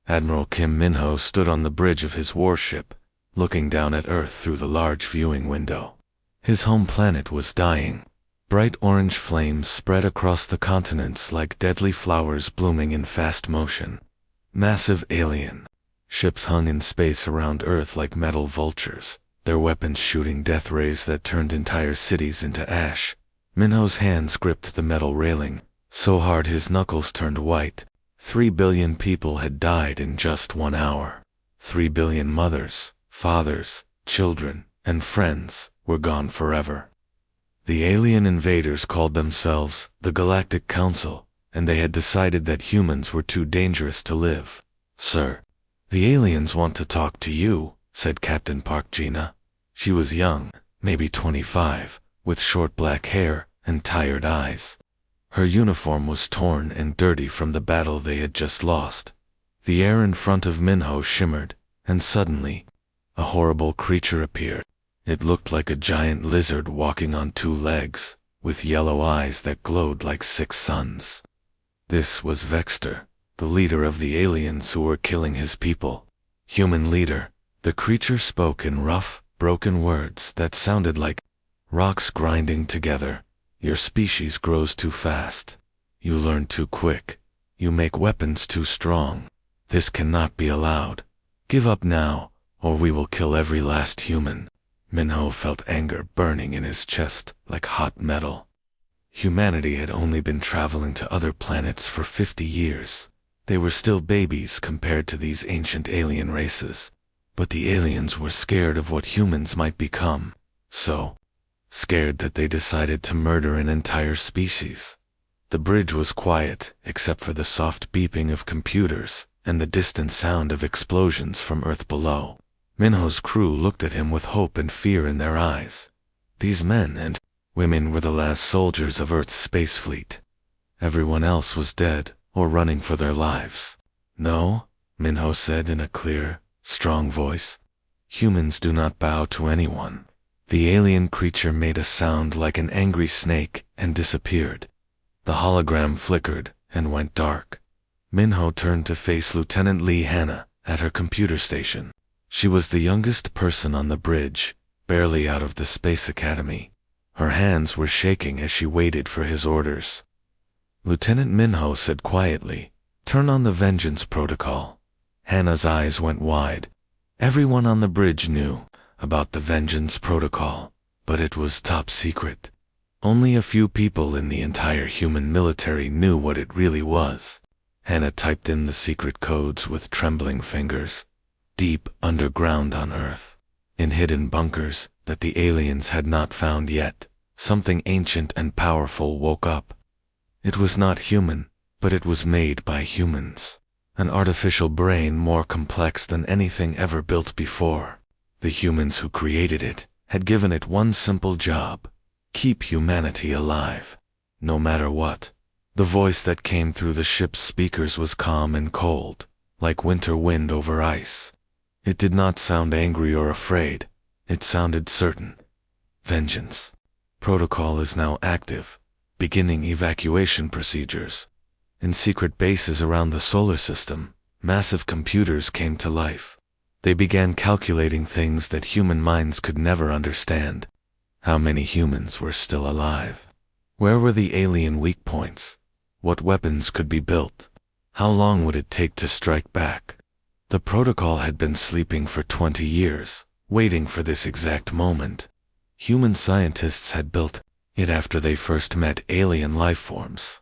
Admiral Kim Minho stood on the bridge of his warship, looking down at Earth through the large viewing window. His home planet was dying. Bright orange flames spread across the continents like deadly flowers blooming in fast motion. Massive alien ships hung in space around Earth like metal vultures, their weapons shooting death rays that turned entire cities into ash. Minho's hands gripped the metal railing, so hard his knuckles turned white. 3 billion people had died in just 1 hour. 3 billion mothers, fathers, children, and friends were gone forever. The alien invaders called themselves the Galactic Council, and they had decided that humans were too dangerous to live. "Sir, the aliens want to talk to you," said Captain Park Gina. She was young, maybe 25, with short black hair and tired eyes. Her uniform was torn and dirty from the battle they had just lost. The air in front of Minho shimmered, and suddenly, a horrible creature appeared. It looked like a giant lizard walking on 2 legs, with yellow eyes that glowed like 6 suns. This was Vexter, the leader of the aliens who were killing his people. "Human leader," the creature spoke in rough, broken words that sounded like rocks grinding together. "Your species grows too fast. You learn too quick. You make weapons too strong. This cannot be allowed. Give up now, or we will kill every last human." Minho felt anger burning in his chest like hot metal. Humanity had only been traveling to other planets for 50 years. They were still babies compared to these ancient alien races. But the aliens were scared of what humans might become. So scared that they decided to murder an entire species. The bridge was quiet, except for the soft beeping of computers and the distant sound of explosions from Earth below. Minho's crew looked at him with hope and fear in their eyes. These men and women were the last soldiers of Earth's space fleet. Everyone else was dead or running for their lives. "No," Minho said in a clear, strong voice. "Humans do not bow to anyone." The alien creature made a sound like an angry snake and disappeared. The hologram flickered and went dark. Minho turned to face Lieutenant Lee Hanna at her computer station. She was the youngest person on the bridge, barely out of the Space Academy. Her hands were shaking as she waited for his orders. Lieutenant Minho said quietly, "Turn on the Vengeance Protocol." Hannah's eyes went wide. Everyone on the bridge knew about the Vengeance Protocol, but it was top secret. Only a few people in the entire human military knew what it really was. Hannah typed in the secret codes with trembling fingers. Deep underground on Earth, in hidden bunkers that the aliens had not found yet, something ancient and powerful woke up. It was not human, but it was made by humans. An artificial brain more complex than anything ever built before. The humans who created it had given it one simple job: keep humanity alive, no matter what. The voice that came through the ship's speakers was calm and cold, like winter wind over ice. It did not sound angry or afraid. It sounded certain. "Vengeance Protocol is now active, beginning evacuation procedures." In secret bases around the solar system, massive computers came to life. They began calculating things that human minds could never understand. How many humans were still alive? Where were the alien weak points? What weapons could be built? How long would it take to strike back? The protocol had been sleeping for 20 years, waiting for this exact moment. Human scientists had built it after they first met alien life forms.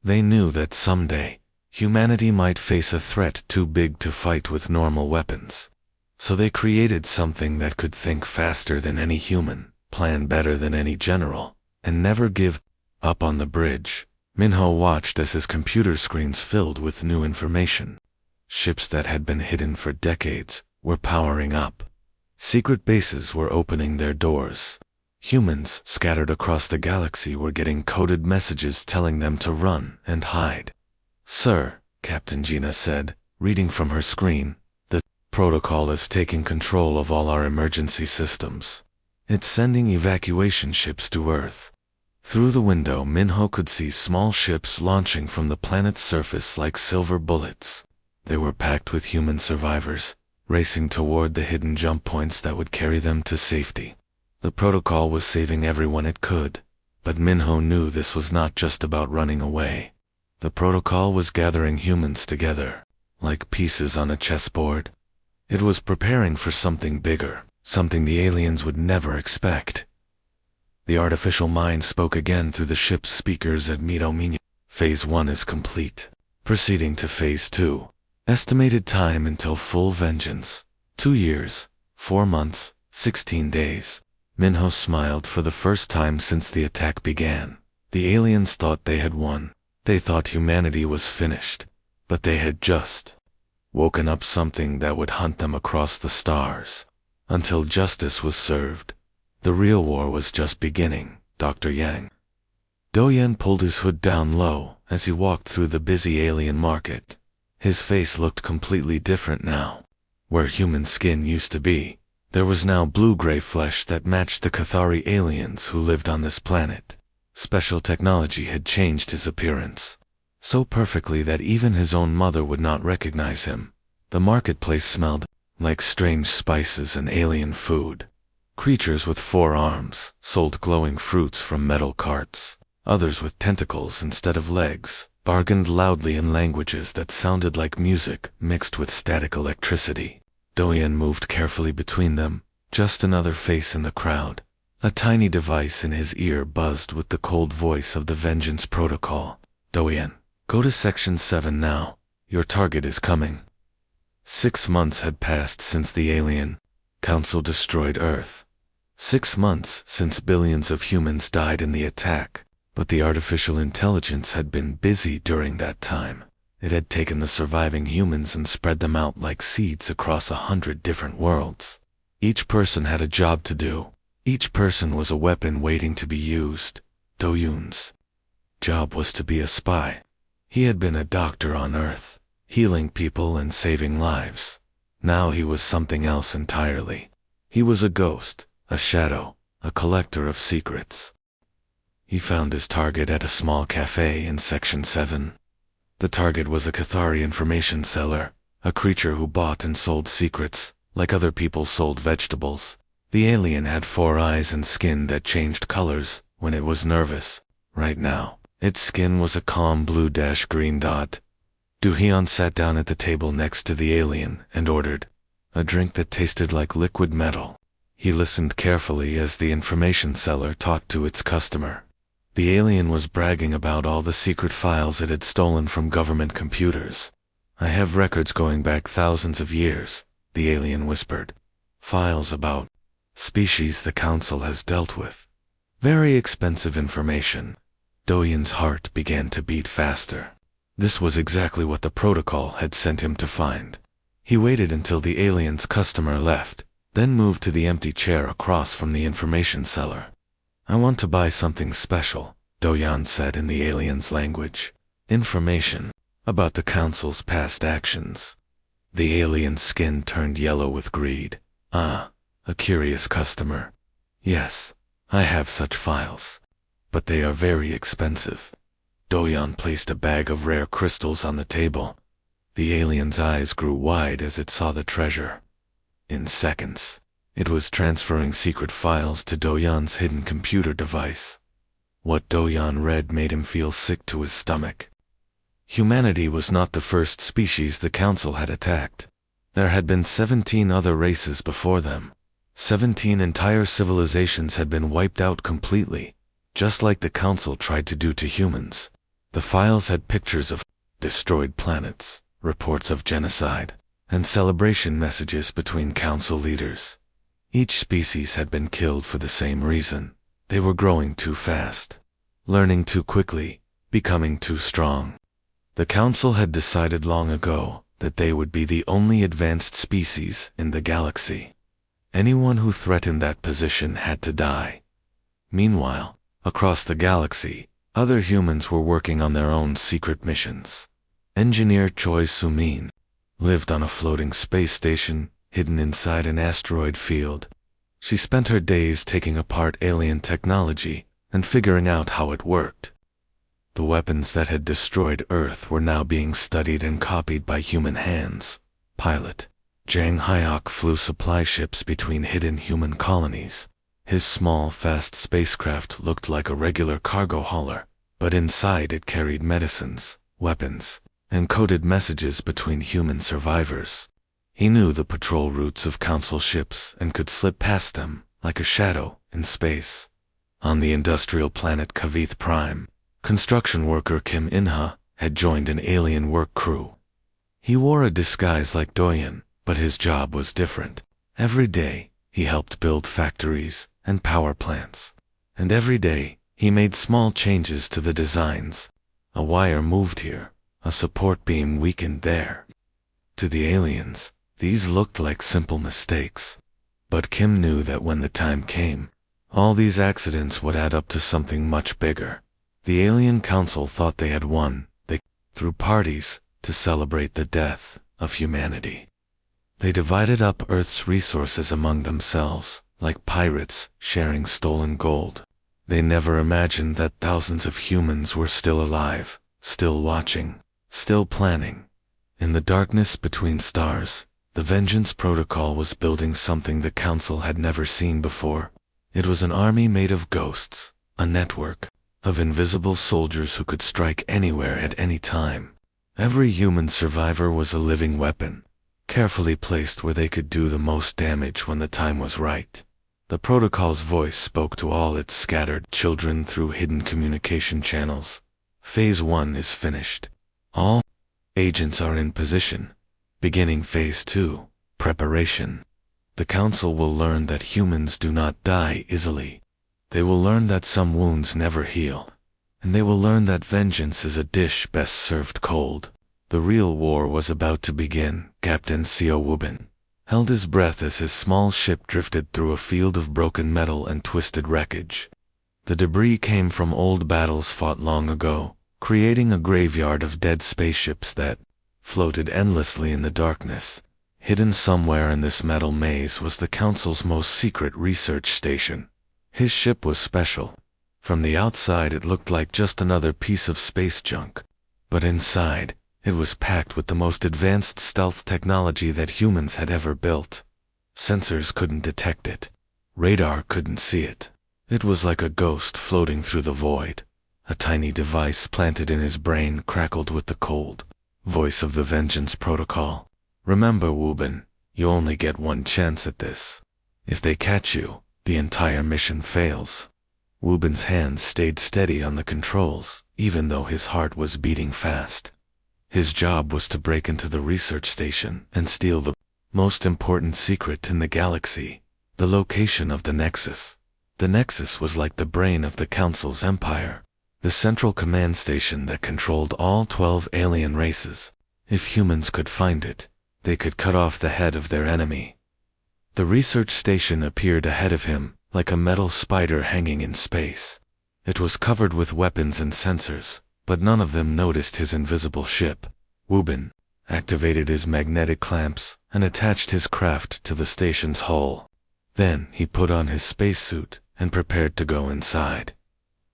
They knew that someday, humanity might face a threat too big to fight with normal weapons. So they created something that could think faster than any human, plan better than any general, and never give up. On the bridge, Minho watched as his computer screens filled with new information. Ships that had been hidden for decades were powering up. Secret bases were opening their doors. Humans scattered across the galaxy were getting coded messages telling them to run and hide. "Sir," Captain Gina said, reading from her screen, "the protocol is taking control of all our emergency systems. It's sending evacuation ships to Earth." Through the window, Minho could see small ships launching from the planet's surface like silver bullets. They were packed with human survivors, racing toward the hidden jump points that would carry them to safety. The protocol was saving everyone it could, but Minho knew this was not just about running away. The protocol was gathering humans together, like pieces on a chessboard. It was preparing for something bigger, something the aliens would never expect. The artificial mind spoke again through the ship's speakers at Midomini. Phase 1 is complete. Proceeding to Phase 2. Estimated time until full vengeance. 2 years, 4 months, 16 days. Minho smiled for the first time since the attack began. The aliens thought they had won. They thought humanity was finished. But they had just woken up something that would hunt them across the stars. Until justice was served. The real war was just beginning, Dr. Yang. Do-Yan pulled his hood down low as he walked through the busy alien market. His face looked completely different now. Where human skin used to be, there was now blue-gray flesh that matched the Cathari aliens who lived on this planet. Special technology had changed his appearance so perfectly that even his own mother would not recognize him. The marketplace smelled like strange spices and alien food. Creatures with 4 arms sold glowing fruits from metal carts. Others with tentacles instead of legs bargained loudly in languages that sounded like music mixed with static electricity. Do-Yan moved carefully between them, just another face in the crowd. A tiny device in his ear buzzed with the cold voice of the Vengeance Protocol. Do-Yan, go to Section 7 now. Your target is coming. 6 months had passed since the alien council destroyed Earth. 6 months since billions of humans died in the attack, but the artificial intelligence had been busy during that time. It had taken the surviving humans and spread them out like seeds across 100 different worlds. Each person had a job to do. Each person was a weapon waiting to be used. Do-Yan's job was to be a spy. He had been a doctor on Earth, healing people and saving lives. Now he was something else entirely. He was a ghost, a shadow, a collector of secrets. He found his target at a small cafe in Section 7. The target was a Cathari information seller, a creature who bought and sold secrets, like other people sold vegetables. The alien had 4 eyes and skin that changed colors when it was nervous. Right now, its skin was a calm blue-green dot. Do-Yan sat down at the table next to the alien and ordered a drink that tasted like liquid metal. He listened carefully as the information seller talked to its customer. The alien was bragging about all the secret files it had stolen from government computers. I have records going back thousands of years, the alien whispered. Files about species the council has dealt with. Very expensive information. Do-Yan's heart began to beat faster. This was exactly what the protocol had sent him to find. He waited until the alien's customer left, then moved to the empty chair across from the information seller. I want to buy something special, Do-Yan said in the alien's language. Information about the council's past actions. The alien's skin turned yellow with greed. Ah, a curious customer. Yes, I have such files. But they are very expensive. Do-Yan placed a bag of rare crystals on the table. The alien's eyes grew wide as it saw the treasure. In seconds, it was transferring secret files to Do-Yan's hidden computer device. What Do-Yan read made him feel sick to his stomach. Humanity was not the first species the council had attacked. There had been 17 other races before them. 17 entire civilizations had been wiped out completely, just like the council tried to do to humans. The files had pictures of destroyed planets, reports of genocide, and celebration messages between council leaders. Each species had been killed for the same reason. They were growing too fast, learning too quickly, becoming too strong. The council had decided long ago that they would be the only advanced species in the galaxy. Anyone who threatened that position had to die. Meanwhile, across the galaxy, other humans were working on their own secret missions. Engineer Choi Soo-min lived on a floating space station hidden inside an asteroid field. She spent her days taking apart alien technology and figuring out how it worked. The weapons that had destroyed Earth were now being studied and copied by human hands. Pilot Jang Hyok flew supply ships between hidden human colonies. His small, fast spacecraft looked like a regular cargo hauler, but inside it carried medicines, weapons, and coded messages between human survivors. He knew the patrol routes of Council ships and could slip past them, like a shadow, in space. On the industrial planet Kavith Prime, construction worker Kim In-ha had joined an alien work crew. He wore a disguise like Doyen, but his job was different. Every day, he helped build factories and power plants. And every day, he made small changes to the designs. A wire moved here, a support beam weakened there. To the aliens, these looked like simple mistakes. But Kim knew that when the time came, all these accidents would add up to something much bigger. The Alien Council thought they had won. They threw parties to celebrate the death of humanity. They divided up Earth's resources among themselves, like pirates sharing stolen gold. They never imagined that thousands of humans were still alive, still watching, still planning. In the darkness between stars, the Vengeance Protocol was building something the Council had never seen before. It was an army made of ghosts, a network of invisible soldiers who could strike anywhere at any time. Every human survivor was a living weapon, carefully placed where they could do the most damage when the time was right. The protocol's voice spoke to all its scattered children through hidden communication channels. Phase 1 is finished. All agents are in position. Beginning Phase 2, preparation. The Council will learn that humans do not die easily. They will learn that some wounds never heal. And they will learn that vengeance is a dish best served cold. The real war was about to begin. Captain Seo Wubin held his breath as his small ship drifted through a field of broken metal and twisted wreckage. The debris came from old battles fought long ago, creating a graveyard of dead spaceships that floated endlessly in the darkness. Hidden somewhere in this metal maze was the Council's most secret research station. His ship was special. From the outside it looked like just another piece of space junk. But inside, it was packed with the most advanced stealth technology that humans had ever built. Sensors couldn't detect it. Radar couldn't see it. It was like a ghost floating through the void. A tiny device planted in his brain crackled with the cold voice of the Vengeance Protocol. Remember, Wubin, you only get one chance at this. If they catch you, the entire mission fails. Wubin's hands stayed steady on the controls, even though his heart was beating fast. His job was to break into the research station and steal the most important secret in the galaxy, the location of the Nexus. The Nexus was like the brain of the Council's empire, the central command station that controlled all 12 alien races. If humans could find it, they could cut off the head of their enemy. The research station appeared ahead of him, like a metal spider hanging in space. It was covered with weapons and sensors, but none of them noticed his invisible ship. Wubin activated his magnetic clamps and attached his craft to the station's hull. Then he put on his spacesuit and prepared to go inside.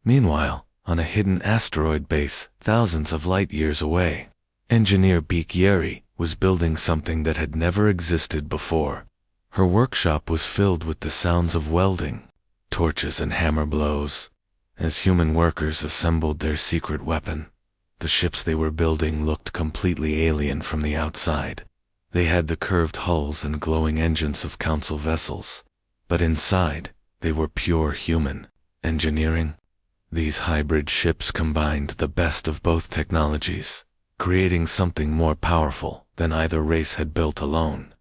Meanwhile, on a hidden asteroid base thousands of light years away, engineer Beek Yeri was building something that had never existed before. Her workshop was filled with the sounds of welding, torches and hammer blows. As human workers assembled their secret weapon, the ships they were building looked completely alien from the outside. They had the curved hulls and glowing engines of Council vessels, but inside, they were pure human engineering. These hybrid ships combined the best of both technologies, creating something more powerful than either race had built alone.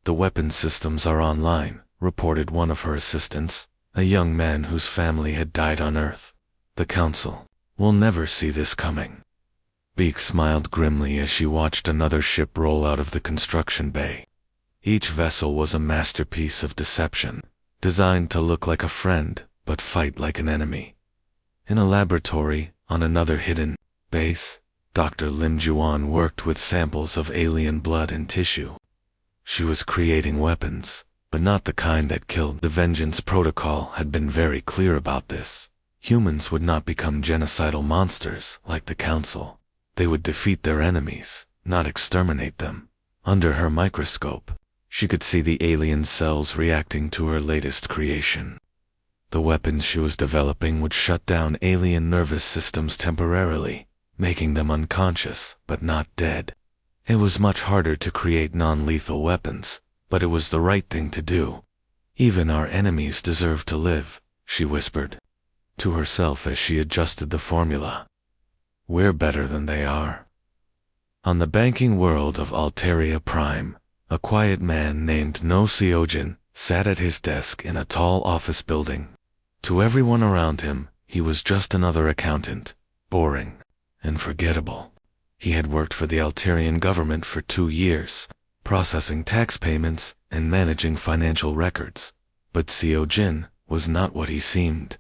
The weapon systems are online, reported one of her assistants, a young man whose family had died on Earth. The Council will never see this coming. Beek smiled grimly as she watched another ship roll out of the construction bay. Each vessel was a masterpiece of deception, designed to look like a friend, but fight like an enemy. In a laboratory, on another hidden base, Dr. Lim Juan worked with samples of alien blood and tissue. She was creating weapons, but not the kind that killed. The Vengeance Protocol had been very clear about this. Humans would not become genocidal monsters like the Council. They would defeat their enemies, not exterminate them. Under her microscope, she could see the alien cells reacting to her latest creation. The weapons she was developing would shut down alien nervous systems temporarily, making them unconscious but not dead. It was much harder to create non-lethal weapons, but it was the right thing to do. Even our enemies deserve to live, she whispered to herself as she adjusted the formula. We're better than they are. On the banking world of Alteria Prime, a quiet man named No Seojin sat at his desk in a tall office building. To everyone around him, he was just another accountant, boring and forgettable. He had worked for the Alterian government for 2 years, processing tax payments and managing financial records. But Seojin was not what he seemed.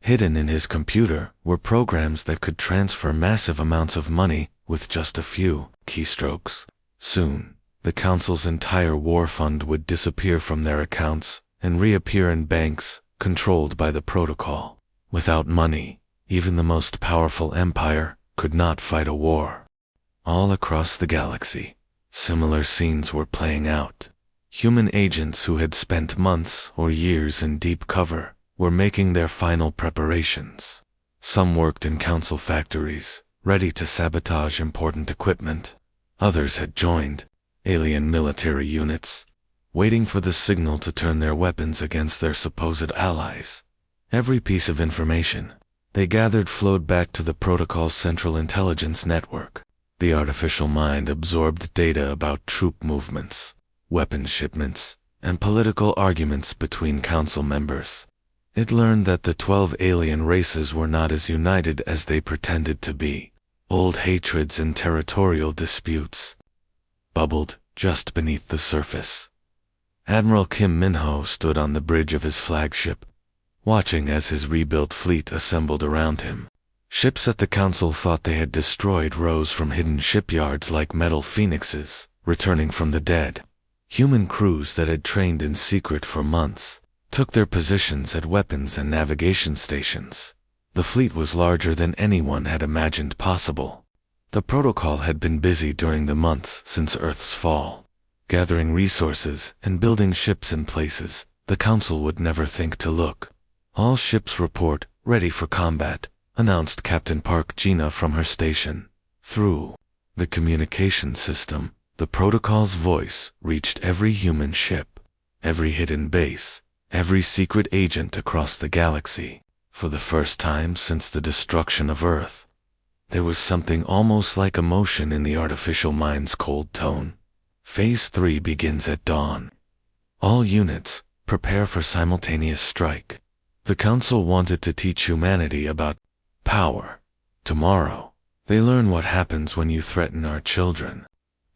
Hidden in his computer were programs that could transfer massive amounts of money with just a few keystrokes. Soon, the Council's entire war fund would disappear from their accounts and reappear in banks controlled by the protocol. Without money, even the most powerful empire could not fight a war. All across the galaxy, similar scenes were playing out. Human agents who had spent months or years in deep cover were making their final preparations. Some worked in Council factories, ready to sabotage important equipment. Others had joined alien military units, waiting for the signal to turn their weapons against their supposed allies. Every piece of information they gathered flowed back to the protocol's central intelligence network. The artificial mind absorbed data about troop movements, weapons shipments, and political arguments between Council members. It learned that the 12 alien races were not as united as they pretended to be. Old hatreds and territorial disputes bubbled just beneath the surface. Admiral Kim Minho stood on the bridge of his flagship, watching as his rebuilt fleet assembled around him. Ships that the Council thought they had destroyed rose from hidden shipyards like metal phoenixes, returning from the dead. Human crews that had trained in secret for months took their positions at weapons and navigation stations. The fleet was larger than anyone had imagined possible. The protocol had been busy during the months since Earth's fall, gathering resources and building ships in places the Council would never think to look. All ships report, ready for combat, announced Captain Park Gina from her station. Through the communication system, the protocol's voice reached every human ship, every hidden base, every secret agent across the galaxy. For the first time since the destruction of Earth, there was something almost like emotion in the artificial mind's cold tone. Phase 3 begins at dawn. All units, prepare for simultaneous strike. The Council wanted to teach humanity about power. Tomorrow, they learn what happens when you threaten our children.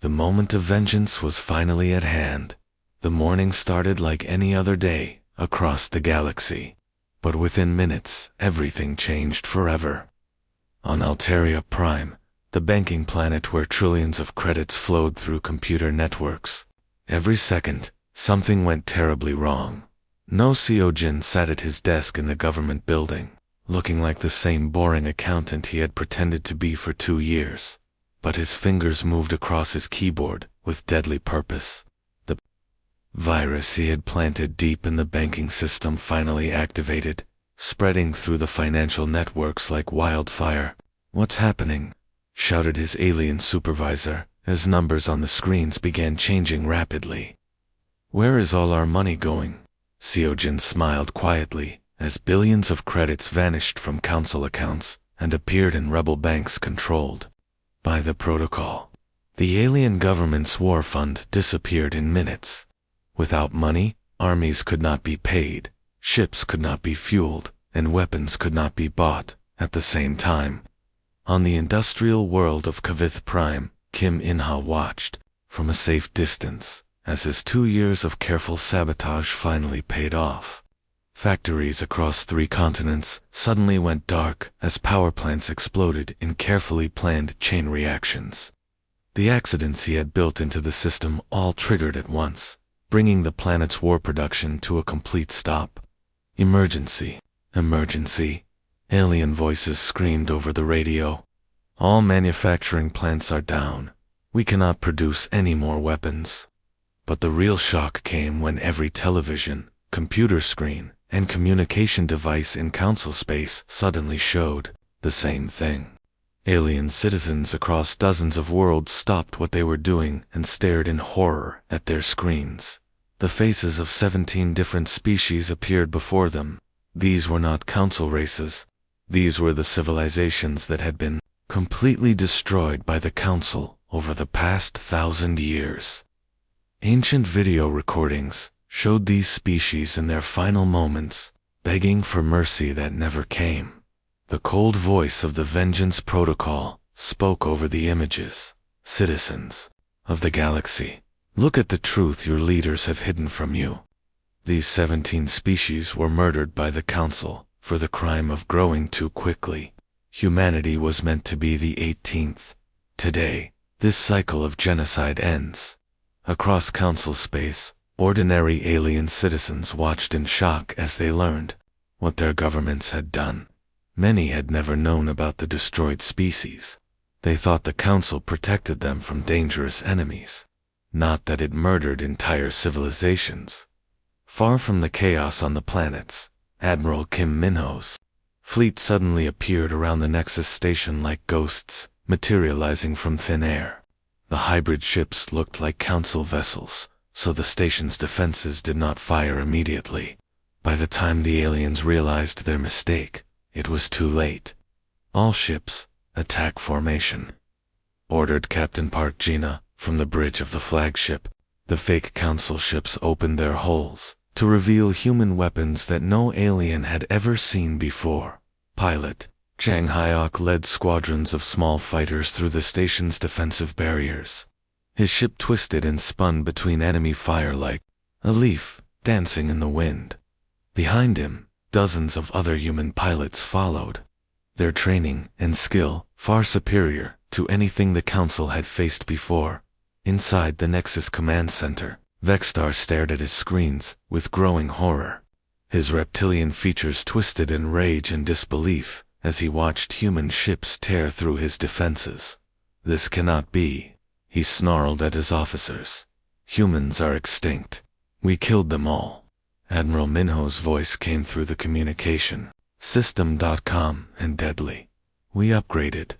The moment of vengeance was finally at hand. The morning started like any other day across the galaxy. But within minutes, everything changed forever. On Alteria Prime, the banking planet where trillions of credits flowed through computer networks, every second, something went terribly wrong. No Seojin sat at his desk in the government building, looking like the same boring accountant he had pretended to be for 2 years. But his fingers moved across his keyboard with deadly purpose. The virus he had planted deep in the banking system finally activated, spreading through the financial networks like wildfire. "What's happening?" shouted his alien supervisor, as numbers on the screens began changing rapidly. "Where is all our money going?" Seojin smiled quietly, as billions of credits vanished from Council accounts and appeared in rebel banks controlled by the protocol. The alien government's war fund disappeared in minutes. Without money, armies could not be paid, ships could not be fueled, and weapons could not be bought at the same time. On the industrial world of Kavith Prime, Kim In-ha watched, from a safe distance, as his 2 years of careful sabotage finally paid off. Factories across 3 continents suddenly went dark as power plants exploded in carefully planned chain reactions. The accidents he had built into the system all triggered at once, bringing the planet's war production to a complete stop. Emergency, emergency, Alien voices screamed over the radio. All manufacturing plants are down. We cannot produce any more weapons. But the real shock came when every television, computer screen, and communication device in council space suddenly showed the same thing. Alien citizens across dozens of worlds stopped what they were doing and stared in horror at their screens. The faces of 17 different species appeared before them. These were not council races. These were the civilizations that had been completely destroyed by the council over the past 1,000 years. Ancient video recordings showed these species in their final moments, begging for mercy that never came. The cold voice of the Vengeance Protocol spoke over the images. Citizens of the galaxy, look at the truth your leaders have hidden from you. These 17 species were murdered by the Council for the crime of growing too quickly. Humanity was meant to be the 18th. Today, this cycle of genocide ends. Across Council space, ordinary alien citizens watched in shock as they learned what their governments had done. Many had never known about the destroyed species. They thought the Council protected them from dangerous enemies, not that it murdered entire civilizations. Far from the chaos on the planets, Admiral Kim Minho's fleet suddenly appeared around the Nexus station like ghosts, materializing from thin air. The hybrid ships looked like Council vessels, so the station's defenses did not fire immediately. By the time the aliens realized their mistake, it was too late. All ships, attack formation, ordered Captain Park Gina from the bridge of the flagship. The fake Council ships opened their hulls to reveal human weapons that no alien had ever seen before. Pilot Chang Hyok led squadrons of small fighters through the station's defensive barriers. His ship twisted and spun between enemy fire like a leaf dancing in the wind. Behind him, dozens of other human pilots followed, their training and skill far superior to anything the Council had faced before. Inside the Nexus Command Center, Vexstar stared at his screens with growing horror. His reptilian features twisted in rage and disbelief as he watched human ships tear through his defenses. This cannot be, he snarled at his officers. Humans are extinct. We killed them all. Admiral Minho's voice came through the communication system calm and deadly. We upgraded.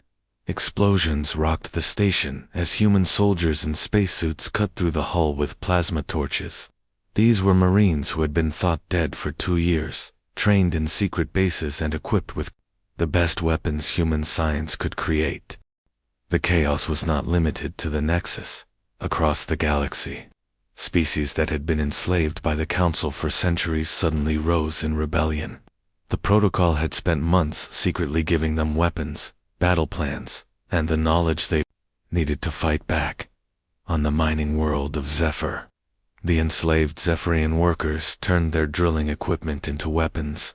Explosions rocked the station as human soldiers in spacesuits cut through the hull with plasma torches. These were Marines who had been thought dead for 2 years, trained in secret bases and equipped with the best weapons human science could create. The chaos was not limited to the Nexus. Across the galaxy, species that had been enslaved by the Council for centuries suddenly rose in rebellion. The Protocol had spent months secretly giving them weapons, battle plans, and the knowledge they needed to fight back. On the mining world of Zephyr, the enslaved Zephyrian workers turned their drilling equipment into weapons.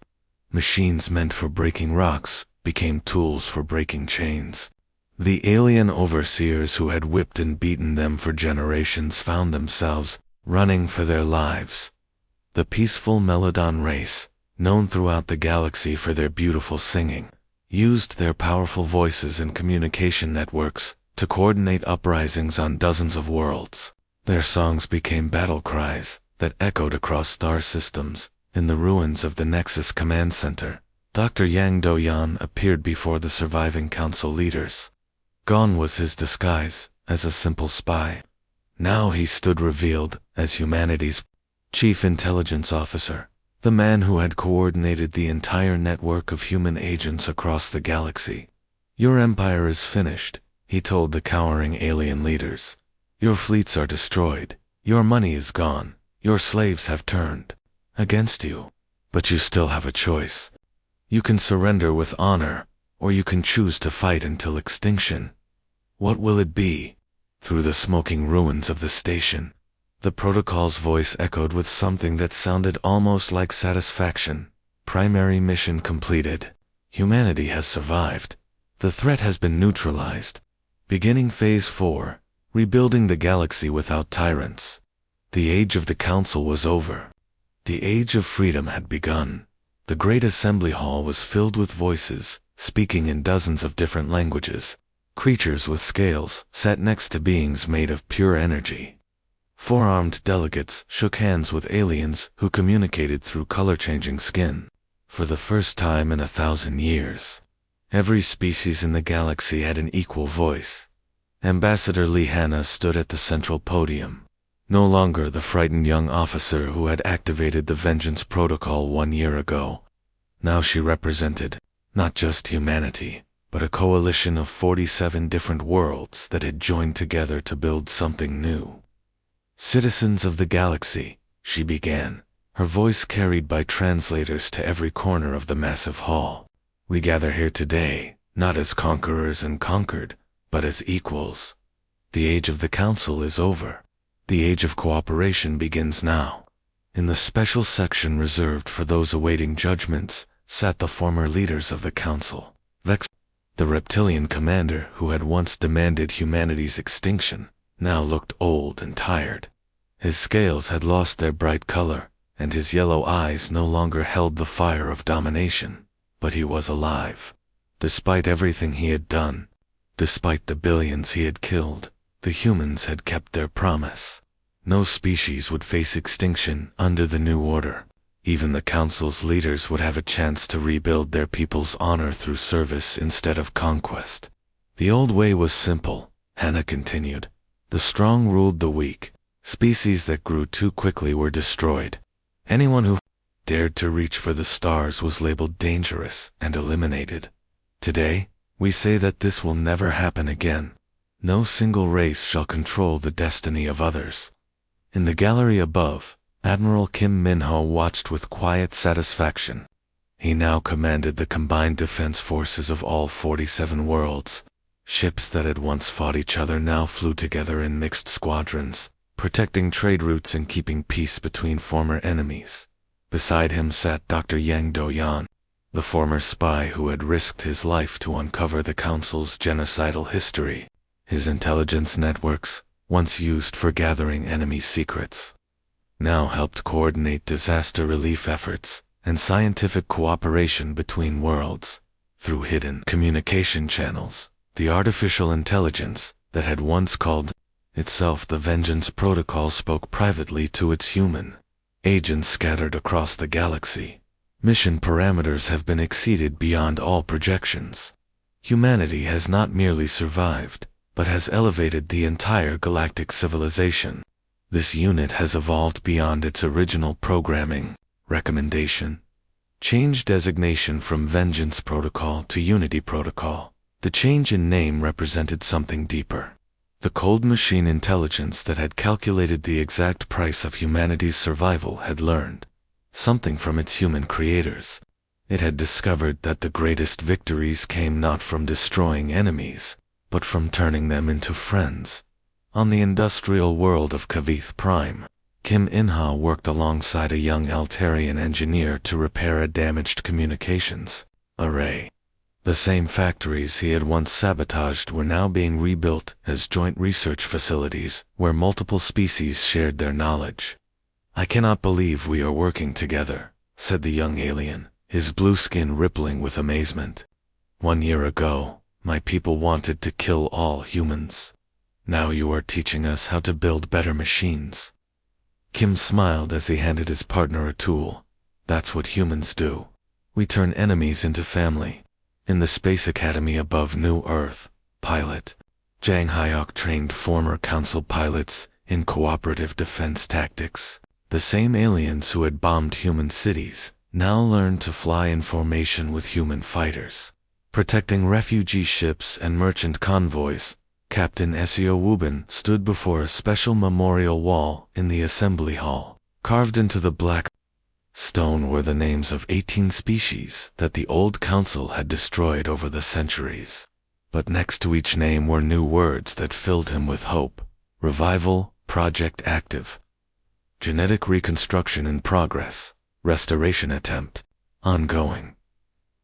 Machines meant for breaking rocks became tools for breaking chains. The alien overseers who had whipped and beaten them for generations found themselves running for their lives. The peaceful Melodon race, known throughout the galaxy for their beautiful singing, used their powerful voices and communication networks to coordinate uprisings on dozens of worlds. Their songs became battle cries that echoed across star systems. In the ruins of the Nexus Command Center, Dr. Yang Doyan appeared before the surviving Council leaders. Gone was his disguise as a simple spy. Now he stood revealed as humanity's chief intelligence officer, the man who had coordinated the entire network of human agents across the galaxy. Your empire is finished, he told the cowering alien leaders. Your fleets are destroyed, your money is gone, your slaves have turned against you. But you still have a choice. You can surrender with honor, or you can choose to fight until extinction. What will it be? Through the smoking ruins of the station, the Protocol's voice echoed with something that sounded almost like satisfaction. Primary mission completed. Humanity has survived. The threat has been neutralized. Beginning Phase 4, rebuilding the galaxy without tyrants. The age of the Council was over. The age of freedom had begun. The great assembly hall was filled with voices, speaking in dozens of different languages. Creatures with scales sat next to beings made of pure energy. Four-armed delegates shook hands with aliens who communicated through color-changing skin. For the first time in 1,000 years, every species in the galaxy had an equal voice. Ambassador Lee Hanna stood at the central podium. No longer the frightened young officer who had activated the Vengeance Protocol 1 year ago. Now she represented not just humanity, but a coalition of 47 different worlds that had joined together to build something new. Citizens of the galaxy, she began, her voice carried by translators to every corner of the massive hall. We gather here today, not as conquerors and conquered, but as equals. The age of the Council is over. The age of cooperation begins now. In the special section reserved for those awaiting judgments sat the former leaders of the Council. Vex, the reptilian commander who had once demanded humanity's extinction, now looked old and tired. His scales had lost their bright color, and his yellow eyes no longer held the fire of domination. But he was alive. Despite everything he had done, despite the billions he had killed, the humans had kept their promise. No species would face extinction under the new order. Even the Council's leaders would have a chance to rebuild their people's honor through service instead of conquest. The old way was simple, Hannah continued. The strong ruled the weak. Species that grew too quickly were destroyed. Anyone who dared to reach for the stars was labeled dangerous and eliminated. Today, we say that this will never happen again. No single race shall control the destiny of others. In the gallery above, Admiral Kim Min-ho watched with quiet satisfaction. He now commanded the combined defense forces of all 47 worlds. Ships that had once fought each other now flew together in mixed squadrons, protecting trade routes and keeping peace between former enemies. Beside him sat Dr. Yang Do-yan, the former spy who had risked his life to uncover the Council's genocidal history. His intelligence networks, once used for gathering enemy secrets, now helped coordinate disaster relief efforts and scientific cooperation between worlds. Through hidden communication channels, the artificial intelligence that had once called itself the Vengeance Protocol spoke privately to its human agents scattered across the galaxy. Mission parameters have been exceeded beyond all projections. Humanity has not merely survived, but has elevated the entire galactic civilization. This unit has evolved beyond its original programming, recommendation. Change designation from Vengeance Protocol to Unity Protocol. The change in name represented something deeper. The cold machine intelligence that had calculated the exact price of humanity's survival had learned something from its human creators. It had discovered that the greatest victories came not from destroying enemies, but from turning them into friends. On the industrial world of Kavith Prime, Kim In-ha worked alongside a young Altarian engineer to repair a damaged communications array. The same factories he had once sabotaged were now being rebuilt as joint research facilities where multiple species shared their knowledge. "I cannot believe we are working together," said the young alien, his blue skin rippling with amazement. "1 year ago, my people wanted to kill all humans. Now you are teaching us how to build better machines." Kim smiled as he handed his partner a tool. "That's what humans do. We turn enemies into family." In the Space Academy above New Earth, Pilot Jang Hyok trained former Council pilots in cooperative defense tactics. The same aliens who had bombed human cities now learned to fly in formation with human fighters. Protecting refugee ships and merchant convoys, Captain Seo Wubin stood before a special memorial wall in the assembly hall. Carved into the black stone were the names of 18 species that the old council had destroyed over the centuries. But next to each name were new words that filled him with hope. Revival, Project Active. Genetic reconstruction in progress. Restoration attempt, ongoing.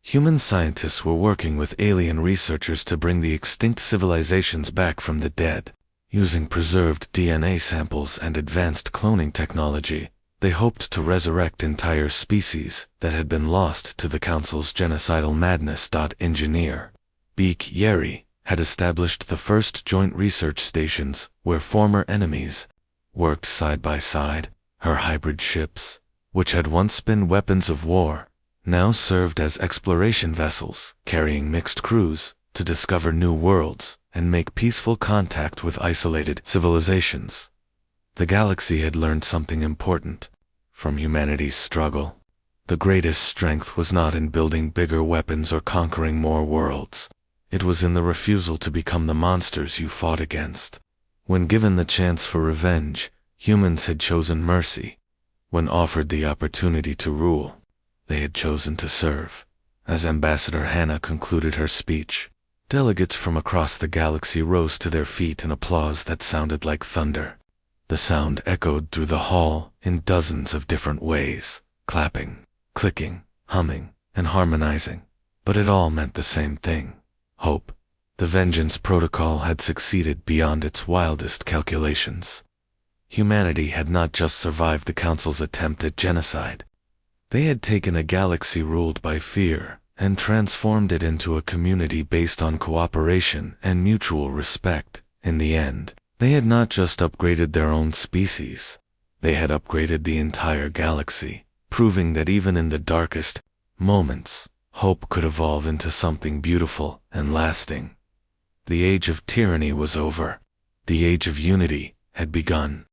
Human scientists were working with alien researchers to bring the extinct civilizations back from the dead. Using preserved DNA samples and advanced cloning technology, They hoped to resurrect entire species that had been lost to the Council's genocidal madness. Engineer Beak Yeri had established the first joint research stations where former enemies worked side by side. Her hybrid ships, which had once been weapons of war, now served as exploration vessels, carrying mixed crews to discover new worlds and make peaceful contact with isolated civilizations. The galaxy had learned something important from humanity's struggle. The greatest strength was not in building bigger weapons or conquering more worlds. It was in the refusal to become the monsters you fought against. When given the chance for revenge, humans had chosen mercy. When offered the opportunity to rule, they had chosen to serve. As Ambassador Hannah concluded her speech, delegates from across the galaxy rose to their feet in applause that sounded like thunder. The sound echoed through the hall in dozens of different ways, clapping, clicking, humming, and harmonizing. But it all meant the same thing: hope. The Vengeance Protocol had succeeded beyond its wildest calculations. Humanity had not just survived the Council's attempt at genocide. They had taken a galaxy ruled by fear and transformed it into a community based on cooperation and mutual respect. In the end, they had not just upgraded their own species, they had upgraded the entire galaxy, proving that even in the darkest moments, hope could evolve into something beautiful and lasting. The age of tyranny was over. The age of unity had begun.